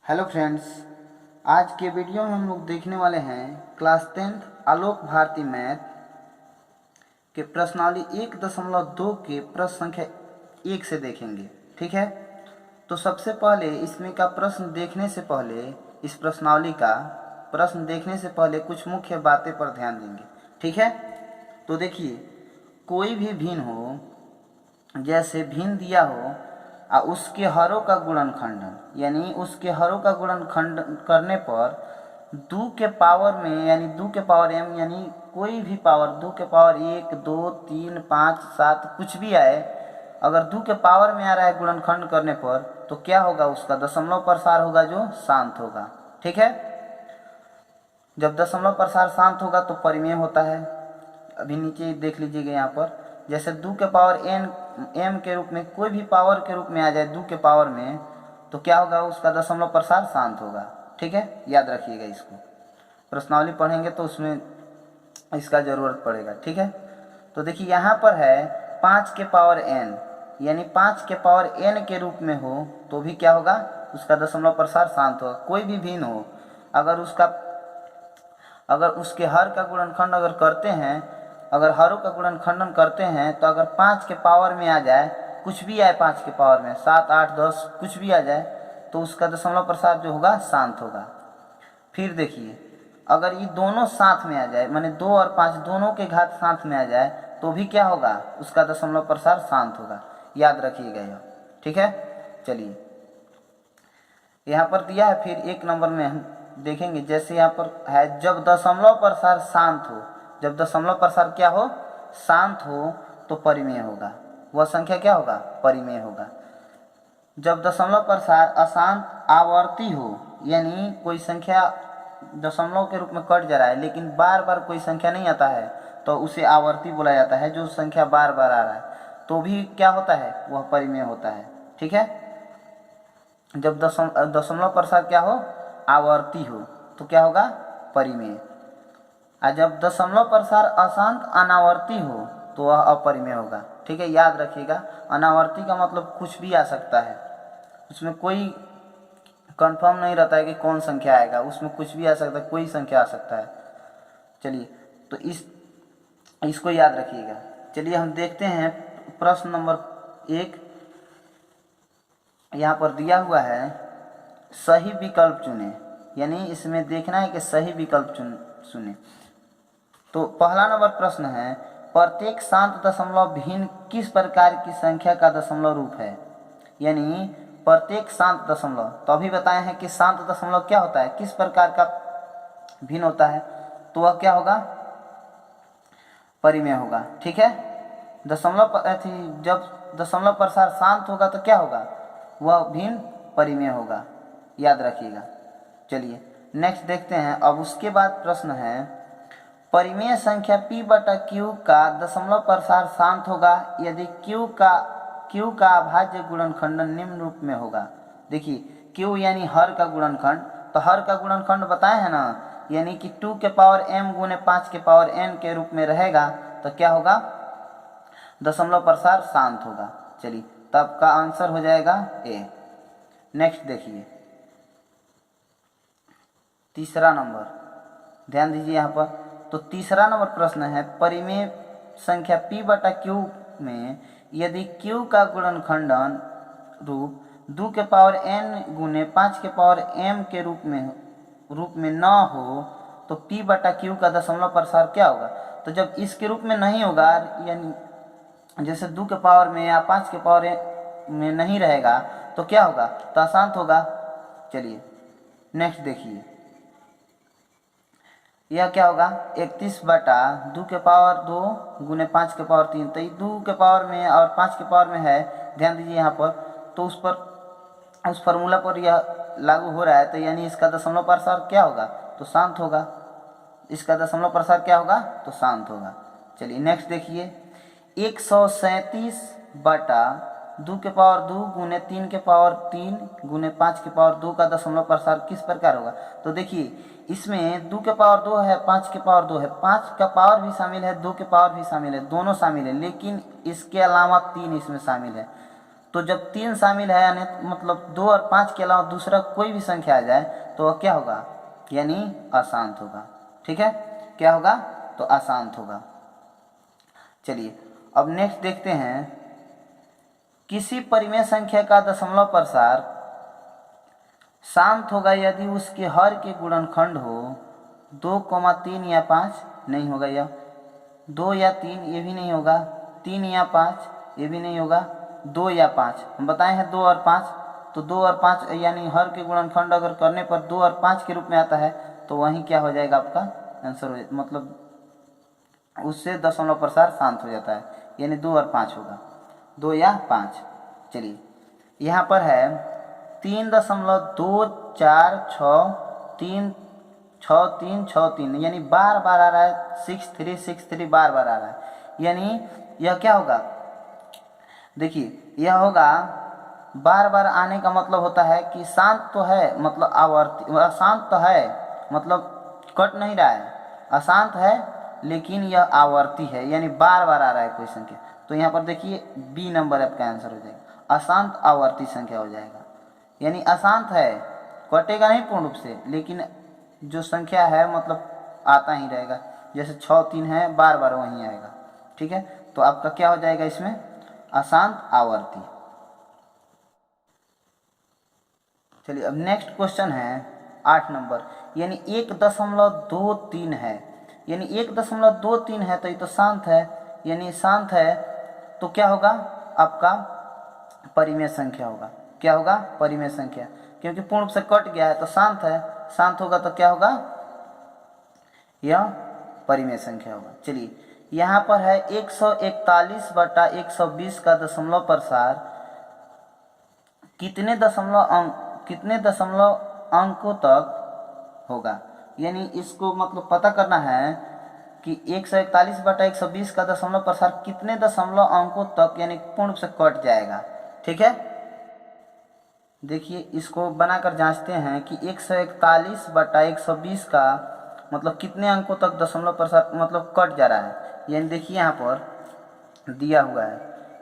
Hello friends, आज के video में हम लोग देखने वाले हैं क्लास 10th आलोक भारती मैथ के प्रश्नावली 1.2 के प्रश्न संख्या 1 से देखेंगे। ठीक है, तो सबसे पहले इसमें का प्रश्न देखने से पहले इस प्रश्नावली का प्रश्न देखने से पहले कुछ मुख्य बातें पर ध्यान देंगे। ठीक है, तो देखिए, कोई भी भिन्न हो, जैसे भिन्न दिया हो और उसके हरों का गुणनखंडन, यानी उसके हरों का गुणनखंडन करने पर 2 के पावर में, यानी 2 के पावर m, यानी कोई भी पावर 2 के पावर 1, 2, 3, 5, 7 कुछ भी आए, अगर 2 के पावर में आ रहा है गुणनखंड करने पर, तो क्या होगा, उसका दशमलव प्रसार होगा जो शांत होगा। ठीक है, जब दशमलव प्रसार शांत होगा तो परिमेय होता है। अभी नीचे देख लीजिएगा, यहाँ पर जैसे 2 के पावर m के रूप में कोई भी पावर के रूप में आ जाए 2 के पावर में, तो क्या होगा, उसका दशमलव प्रसार शांत होगा। ठीक है, याद रखिएगा इसको, प्रश्नावली पढ़ेंगे तो उसमें इसका ज़रूरत पड़ेगा। ठीक है, तो देखिए यहाँ पर है 5 के पावर n, यानी 5 के पावर n के रूप में हो तो भी क्या होगा, उसका दशमलव प्रसार शांत होगा। कोई भी भिन्न हो, अगर उसके हर का गुणनखंड अगर करते हैं, अगर हरों का गुणनखंडन करते हैं, तो अगर 5 के पावर में आ जाए, कुछ भी आए 5 के पावर में, 7, 8, 10 कुछ भी आ जाए, तो उसका दशमलव प्रसार जो होगा शांत होगा। फिर देखिए, अगर ये दोनों साथ में आ जाए, माने 2 और 5 दोनों के घात साथ में आ जाए, तो भी क्या होगा, उसका दशमलव प्रसार शांत होगा। याद रखिएगा यह। ठीक है, चलिए यहाँ पर दिया है, फिर 1 नंबर में हम देखेंगे। जैसे यहाँ पर है, जब दशमलव प्रसार शांत हो, जब दशमलव प्रसार क्या हो, शांत हो, तो परिमेय होगा। वह संख्या क्या होगा, परिमेय होगा। जब दशमलव प्रसार अशांत आवर्ती हो, यानी कोई संख्या दशमलव के रूप में कट जा रहा है लेकिन बार बार कोई संख्या नहीं आता है, तो उसे आवर्ती बोला जाता है। जो संख्या बार बार आ रहा है तो भी क्या होता है, वह परिमेय होता है। ठीक है, जब दशमलव प्रसार क्या हो, आवर्ती हो, तो क्या होगा, परिमेय। और जब दशमलव प्रसार अशांत अनावर्ती हो तो वह अपरिमेय होगा। ठीक है, याद रखिएगा, अनावर्ती का मतलब कुछ भी आ सकता है, उसमें कोई कंफर्म नहीं रहता है कि कौन संख्या आएगा, उसमें कुछ भी आ सकता है, कोई संख्या आ सकता है। चलिए, तो इसको याद रखिएगा। चलिए हम देखते हैं प्रश्न नंबर 1। यहाँ पर दिया हुआ है, सही विकल्प चुने, यानी इसमें देखना है कि सही विकल्प चुने। तो पहला नंबर प्रश्न है, प्रत्येक शांत दशमलव भिन्न किस प्रकार की संख्या का दशमलव रूप है। यानी प्रत्येक शांत दशमलव, तो अभी बताए हैं कि शांत दशमलव क्या होता है, किस प्रकार का भिन्न होता है, तो वह क्या होगा, परिमेय होगा। ठीक है, जब दशमलव प्रसार शांत होगा तो क्या होगा, वह भिन्न परिमेय होगा। याद रखिएगा। चलिए नेक्स्ट देखते हैं। अब उसके बाद प्रश्न है, परिमेय संख्या p बटा q का दशमलव प्रसार शांत होगा यदि q का अभाज्य गुणनखंडन निम्न रूप में होगा। देखिए, q यानी हर का गुणनखंड, तो हर का गुणनखंड बताए हैं ना, यानी कि 2 के पावर m गुने 5 के पावर n के रूप में रहेगा, तो क्या होगा, दशमलव प्रसार शांत होगा। चलिए, तब का आंसर हो जाएगा ए। नेक्स्ट देखिए, तीसरा नंबर, ध्यान दीजिए यहाँ पर। तो तीसरा नंबर प्रश्न है, परिमेय संख्या p बटा q में यदि q का गुणनखंडन रूप 2 के पावर n गुने 5 के पावर m के रूप में न हो, तो p बटा q का दशमलव प्रसार क्या होगा। तो जब इसके रूप में नहीं होगा, यानी जैसे 2 के पावर में या 5 के पावर में नहीं रहेगा, तो क्या होगा, तो अशांत होगा। चलिए नेक्स्ट देखिए, यह क्या होगा, 31 बटा 2 के पावर 2 गुने 5 के पावर 3। तो ये 2 के पावर में और 5 के पावर में है, ध्यान दीजिए यहाँ पर, तो उस फार्मूला पर यह लागू हो रहा है, तो यानी इसका दशमलव प्रसार क्या होगा, तो शांत होगा। इसका दशमलव प्रसार क्या होगा, तो शांत होगा। चलिए नेक्स्ट देखिए, 137 बटा 2 के पावर 2 गुने 3 के पावर 3 गुने 5 के पावर 2 का दशमलव प्रसार किस प्रकार होगा। तो देखिए, इसमें 2 के पावर 2 है, 5 के पावर 2 है, 5 का पावर भी शामिल है, 2 के पावर भी शामिल है, दोनों शामिल है, लेकिन इसके अलावा 3 इसमें शामिल है। तो जब 3 शामिल है यानी मतलब 2 और 5 के अलावा दूसरा कोई भी संख्या आ जाए तो वह क्या होगा, यानी अशांत होगा। ठीक है, क्या होगा, तो अशांत होगा। चलिए अब नेक्स्ट देखते हैं, किसी परिमेय संख्या का दशमलव प्रसार शांत होगा यदि उसके हर के गुणनखंड हो 2, 3 या 5, नहीं होगा यह 2 या 3, ये भी नहीं होगा 3 या 5, ये भी नहीं होगा 2 या 5। हम बताए हैं 2 और 5, तो 2 और 5 यानी हर के गुणनखंड अगर करने पर 2 और 5 के रूप में आता है तो वहीं क्या हो जाएगा, आपका आंसर हो मतलब उससे दशमलव प्रसार शांत हो जाता है, यानी 2 और 5 होगा, 2 या 5। चलिए यहाँ पर है 3.246 यानी बार बार आ रहा है, 6363 बार बार आ रहा है, यानी यह क्या होगा, देखिए यह होगा बार बार आने का मतलब होता है कि शांत तो है, मतलब आवर्ती, अशांत तो है मतलब कट नहीं रहा है, अशांत है लेकिन यह आवर्ती है, यानी बार बार आ रहा है कोई संख्या। तो यहाँ पर देखिए बी नंबर आपका आंसर हो जाएगा, अशांत आवर्ती संख्या हो जाएगा, यानी अशांत है, कटेगा नहीं पूर्ण रूप से, लेकिन जो संख्या है मतलब आता ही रहेगा, जैसे 6 3 है बार बार वहीं आएगा। ठीक है, तो आपका क्या हो जाएगा इसमें, अशांत आवर्ती। चलिए अब नेक्स्ट क्वेश्चन है 8 नंबर, यानी 1.23 है, यानी 1.23 है तो ये तो शांत है, यानी शांत है तो क्या होगा, आपका परिमेय संख्या होगा, क्या होगा, परिमेय संख्या, क्योंकि पूर्ण रूप से कट गया है तो शांत है, शांत होगा तो क्या होगा, यह परिमेय संख्या होगा। चलिए यहाँ पर है 141/120 का दशमलव प्रसार कितने दशमलव अंकों तक होगा, यानी इसको मतलब पता करना है कि 141/120 का दशमलव प्रसार कितने दशमलव अंकों तक यानी पूर्ण रूप से कट जाएगा। ठीक है, देखिए इसको बनाकर जांचते हैं कि 141/120 का मतलब कितने अंकों तक दशमलव प्रसार मतलब कट जा रहा है, यानी देखिए यहाँ पर दिया हुआ है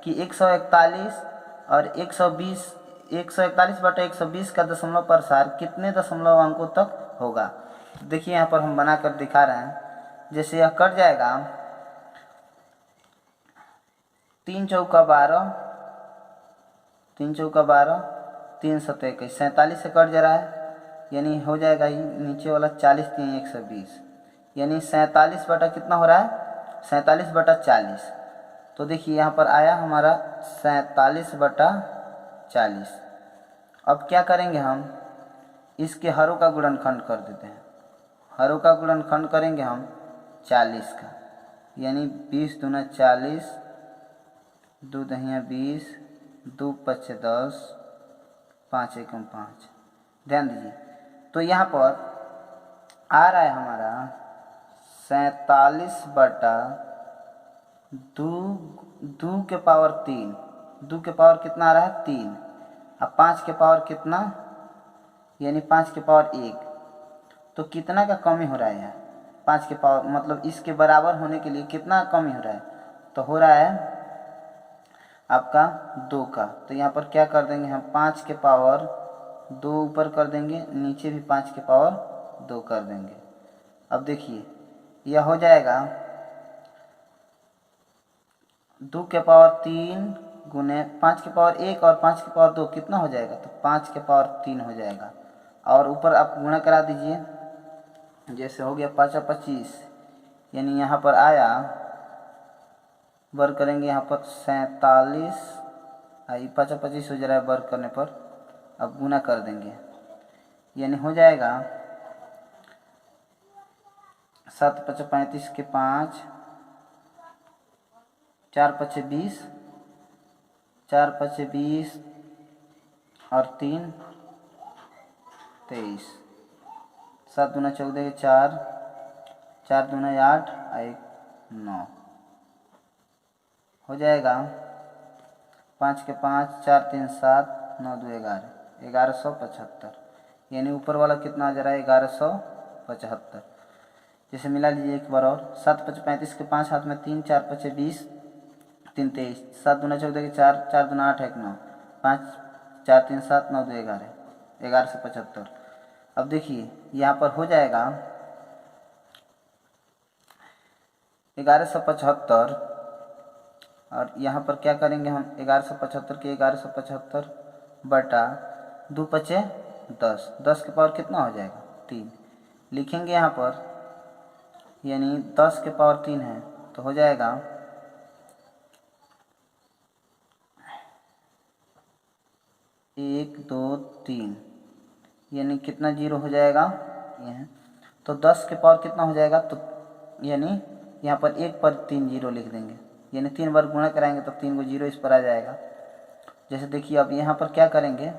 कि 141 और 120 141/120 का दशमलव प्रसार कितने दशमलव अंकों तक होगा। देखिए यहाँ पर हम बनाकर दिखा रहे हैं, जैसे यह कट जाएगा 3 चौका 12, 3 चौका 12, 3 सत्ते 21, 47 से कट जा रहा है, यानी हो जाएगा ये नीचे वाला 40 3 120, यानी 47 बटा कितना हो रहा है, 47/40। तो देखिए यहाँ पर आया हमारा 47/40। अब क्या करेंगे हम, इसके हरों का गुणनखंड कर देते हैं, हरों का गुणनखंड करेंगे हम 40 का, यानी 20 दूना 40, 2 दहिया 20, 2 पचे 10, 5 एकम 5। ध्यान दीजिए, तो यहाँ पर आ रहा है हमारा 47/2 के पावर 3, 2 के पावर कितना आ रहा है 3, अब 5 के पावर कितना, यानी 5 के पावर 1, तो कितना का कमी हो रहा है यहाँ, 5 के पावर मतलब इसके बराबर होने के लिए कितना कमी हो रहा है, तो हो रहा है आपका 2 का। तो यहाँ पर क्या कर देंगे हम, 5 के पावर 2 ऊपर कर देंगे, नीचे भी 5 के पावर 2 कर देंगे। अब देखिए यह हो जाएगा 2 के पावर 3 गुने 5 के पावर 1 और 5 के पावर 2 कितना हो जाएगा, तो 5 के पावर 3 हो जाएगा, और ऊपर आप गुणा करा दीजिए, जैसे हो गया 5 और 25, यानी यहाँ पर आया वर्ग करेंगे यहाँ पर 47, 5 और 25 हो जा रहा है वर्ग करने पर, अब गुना कर देंगे, यानी हो जाएगा 7 5 35 के 5, 4 5 20, 4 5 20 और 3 23, 7 दूना 14 के 4, 4 दूना 8 और 1 9 हो जाएगा, 5 के 5, 4 3 7, 9 2 11, 1175, यानी ऊपर वाला कितना आ जा रहा है 1175। जैसे मिला लीजिए एक बार और, 7 5 35 के 5 हाथ में 3, 4 5 20, 3 23, 7 दूना 14 के 4, 4 दूना 8 1 9, 5 4 3 7 9 2 11, 1175। अब देखिए यहाँ पर हो जाएगा 1175, और यहाँ पर क्या करेंगे हम 1175 के 1175 बटा 2 पचे 10, 10 के पावर कितना हो जाएगा 3, लिखेंगे यहाँ पर, यानी 10 के पावर 3 है तो हो जाएगा 1 2 3, यानी कितना जीरो हो जाएगा ये है, तो 10 के पावर कितना हो जाएगा, तो यानी यहाँ पर 1 पर 3 जीरो लिख देंगे, यानी 3 बार गुणा कराएंगे तो 3 को जीरो इस पर आ जाएगा। जैसे देखिए अब यहाँ पर क्या करेंगे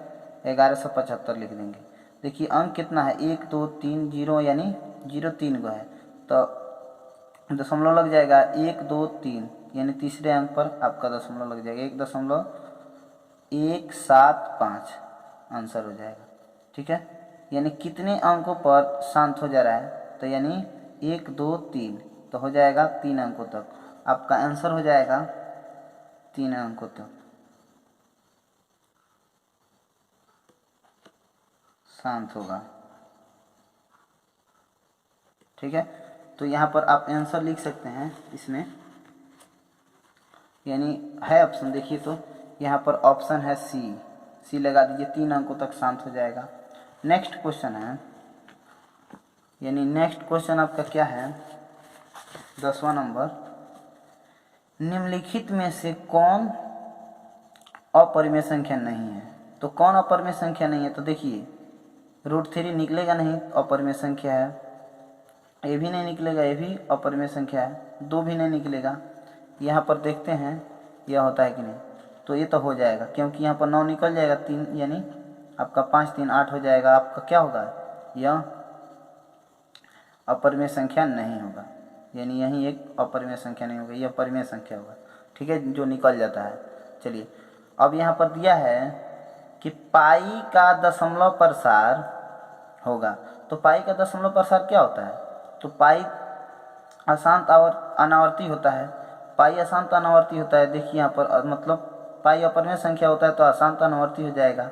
1175 लिख देंगे। देखिए अंक कितना है 1 2 3 जीरो, यानी जीरो 3 को है तो दशमलव लग जाएगा 1 2 3, यानी तीसरे अंक पर आपका दशमलव लग जाएगा, 1.175 आंसर हो जाएगा। ठीक है, यानी कितने अंकों पर शांत हो जा रहा है, तो यानी 1 2 3, तो हो जाएगा 3 अंकों तक, आपका आंसर हो जाएगा 3 अंकों तक शांत होगा। ठीक है, तो यहाँ पर आप आंसर लिख सकते हैं इसमें, यानी है ऑप्शन, देखिए तो यहाँ पर ऑप्शन है सी लगा दीजिए, 3 अंकों तक शांत हो जाएगा। नेक्स्ट क्वेश्चन है, यानी नेक्स्ट क्वेश्चन आपका क्या है 10वां नंबर, निम्नलिखित में से कौन अपरिमेय संख्या नहीं है। तो कौन अपरिमेय संख्या नहीं है, तो देखिए √3 निकलेगा नहीं, अपरिमेय संख्या है, ये भी नहीं निकलेगा, ये भी अपरिमेय संख्या है, 2 भी नहीं निकलेगा। यहाँ पर देखते हैं यह होता है कि नहीं, तो ये तो हो जाएगा, क्योंकि यहाँ पर 9 निकल जाएगा, 3 यानी आपका 5 3 8 हो जाएगा, आपका क्या होगा, यह अपरिमेय संख्या नहीं होगा, यानी यही एक अपरिमेय संख्या नहीं होगा, यह परिमेय संख्या होगा। ठीक है, जो निकल जाता है। चलिए अब यहाँ पर दिया है कि पाई का दशमलव प्रसार होगा, तो पाई का दशमलव प्रसार क्या होता है, तो पाई अशांत अनावर्ती होता है, पाई अशांत अनावर्ती होता है। देखिए यहाँ पर मतलब पाई अपरिमेय संख्या होता है तो अशांत अनावर्ती हो जाएगा।